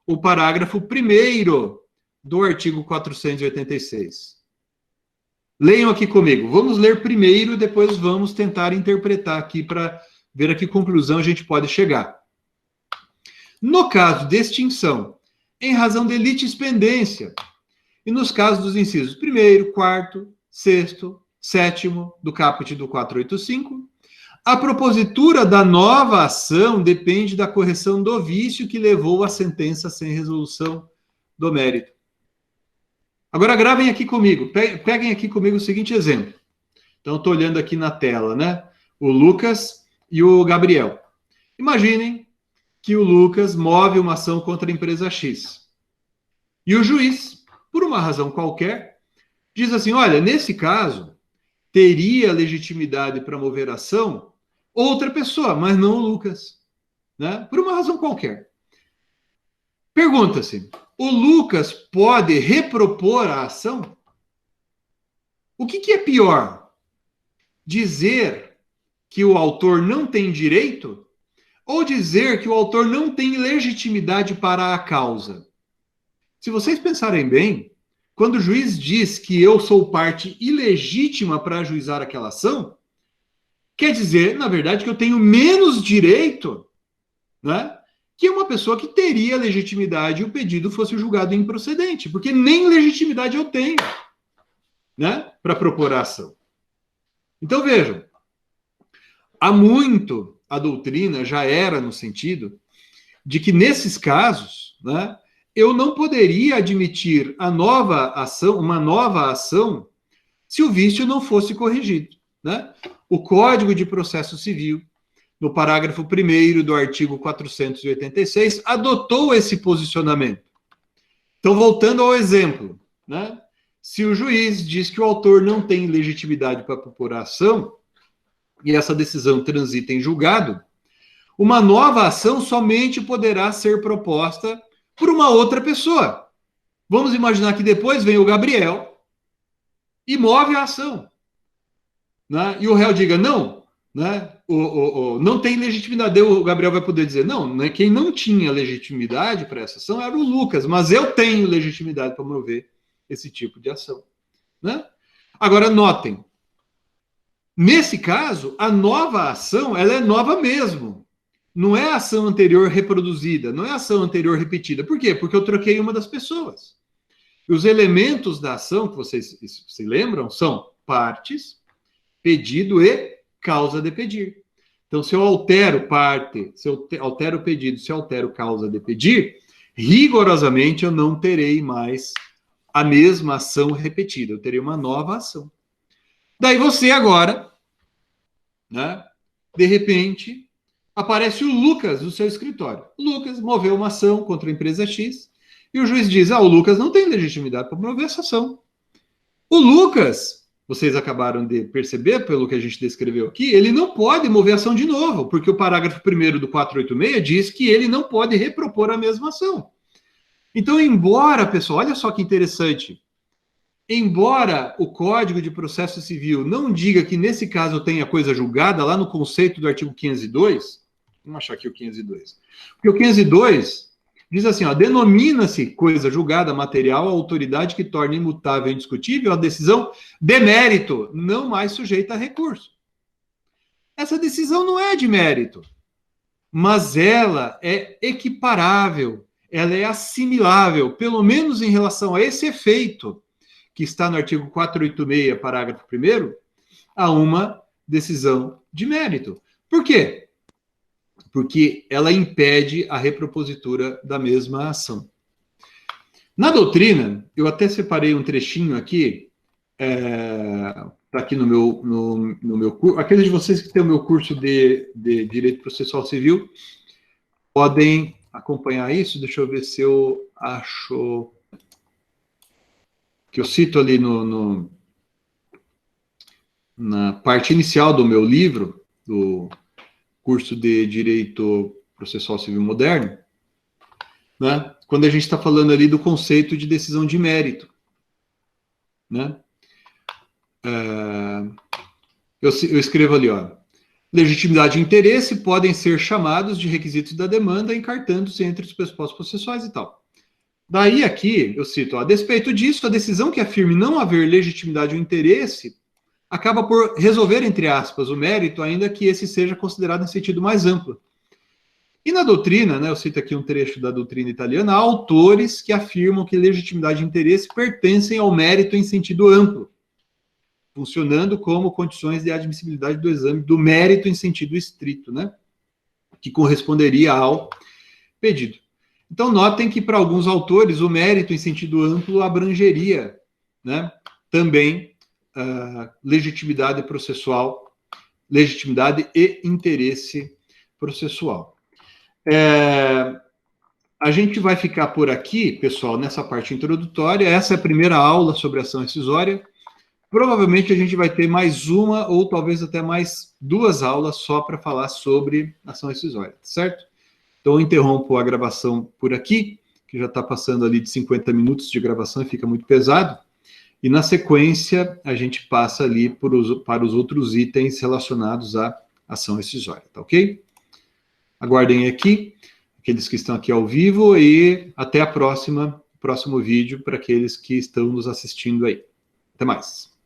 Speaker 1: o parágrafo 1º do artigo 486. Leiam aqui comigo. Vamos ler primeiro, depois vamos tentar interpretar aqui para ver a que conclusão a gente pode chegar. No caso de extinção, em razão de litispendência, e nos casos dos incisos 1º, 4º, 6º, 7º do caput do 485, a propositura da nova ação depende da correção do vício que levou à sentença sem resolução do mérito. Agora gravem aqui comigo, peguem aqui comigo o seguinte exemplo. Então, estou olhando aqui na tela, né? O Lucas e o Gabriel. Imaginem que o Lucas move uma ação contra a empresa X. E o juiz, por uma razão qualquer, diz assim, olha, nesse caso, teria legitimidade para mover a ação outra pessoa, mas não o Lucas, né? Por uma razão qualquer. Pergunta-se, o Lucas pode repropor a ação? O que é pior? Dizer que o autor não tem direito ou dizer que o autor não tem legitimidade para a causa? Se vocês pensarem bem, quando o juiz diz que eu sou parte ilegítima para ajuizar aquela ação, quer dizer, na verdade, que eu tenho menos direito, né, que uma pessoa que teria legitimidade e o pedido fosse julgado improcedente, porque nem legitimidade eu tenho, né, para propor a ação. Então, vejam, há muito a doutrina já era no sentido de que, nesses casos, né, eu não poderia admitir uma nova ação, se o vício não fosse corrigido, né? O Código de Processo Civil, no parágrafo 1º do artigo 486, adotou esse posicionamento. Então, voltando ao exemplo, né? Se o juiz diz que o autor não tem legitimidade para propor a ação, e essa decisão transita em julgado, uma nova ação somente poderá ser proposta por uma outra pessoa. Vamos imaginar que depois vem o Gabriel e move a ação, né? E o réu diga, não, né? Não tem legitimidade. O Gabriel vai poder dizer, não, né? Quem não tinha legitimidade para essa ação era o Lucas, mas eu tenho legitimidade para mover esse tipo de ação, né? Agora, notem, nesse caso, a nova ação, ela é nova mesmo. Não é a ação anterior reproduzida, não é a ação anterior repetida. Por quê? Porque eu troquei uma das pessoas. E os elementos da ação, que vocês se lembram, são partes, pedido e causa de pedir. Então, se eu altero parte, se eu altero o pedido, se eu altero causa de pedir, rigorosamente eu não terei mais a mesma ação repetida, eu terei uma nova ação. Daí você agora, né, de repente, aparece o Lucas no seu escritório. O Lucas moveu uma ação contra a empresa X e o juiz diz, o Lucas não tem legitimidade para mover essa ação. O Lucas, vocês acabaram de perceber, pelo que a gente descreveu aqui, ele não pode mover a ação de novo, porque o parágrafo 1º do 486 diz que ele não pode repropor a mesma ação. Então, embora, pessoal, olha só que interessante, embora o Código de Processo Civil não diga que nesse caso tem a coisa julgada, lá no conceito do artigo 502, vamos achar aqui o 502, porque o 502 diz assim, denomina-se coisa julgada material a autoridade que torna imutável e indiscutível a decisão de mérito, não mais sujeita a recurso. Essa decisão não é de mérito, mas ela é equiparável, ela é assimilável, pelo menos em relação a esse efeito, que está no artigo 486, parágrafo 1º, a uma decisão de mérito. Por quê? Porque ela impede a repropositura da mesma ação. Na doutrina, eu até separei um trechinho aqui, está aqui no meu curso. Aqueles de vocês que têm o meu curso de Direito Processual Civil podem acompanhar isso. Deixa eu ver se eu acho que eu cito ali na parte inicial do meu livro, do curso de Direito Processual Civil Moderno, né? Quando a gente está falando ali do conceito de decisão de mérito, né? Eu escrevo ali, legitimidade e interesse podem ser chamados de requisitos da demanda, encartando-se entre os pressupostos processuais e tal. Daí aqui, eu cito, a despeito disso, a decisão que afirme não haver legitimidade ou interesse acaba por resolver, entre aspas, o mérito, ainda que esse seja considerado em sentido mais amplo. E na doutrina, né, eu cito aqui um trecho da doutrina italiana, há autores que afirmam que legitimidade e interesse pertencem ao mérito em sentido amplo, funcionando como condições de admissibilidade do exame do mérito em sentido estrito, né, que corresponderia ao pedido. Então, notem que, para alguns autores, o mérito em sentido amplo abrangeria, né, também legitimidade processual, legitimidade e interesse processual. A gente vai ficar por aqui, pessoal, nessa parte introdutória. Essa é a primeira aula sobre ação rescisória. Provavelmente a gente vai ter mais uma ou talvez até mais 2 aulas só para falar sobre ação rescisória, certo? Então, eu interrompo a gravação por aqui, que já está passando ali de 50 minutos de gravação e fica muito pesado. E, na sequência, a gente passa ali para os outros itens relacionados à ação rescisória, tá ok? Aguardem aqui, aqueles que estão aqui ao vivo, e até próximo vídeo para aqueles que estão nos assistindo aí. Até mais.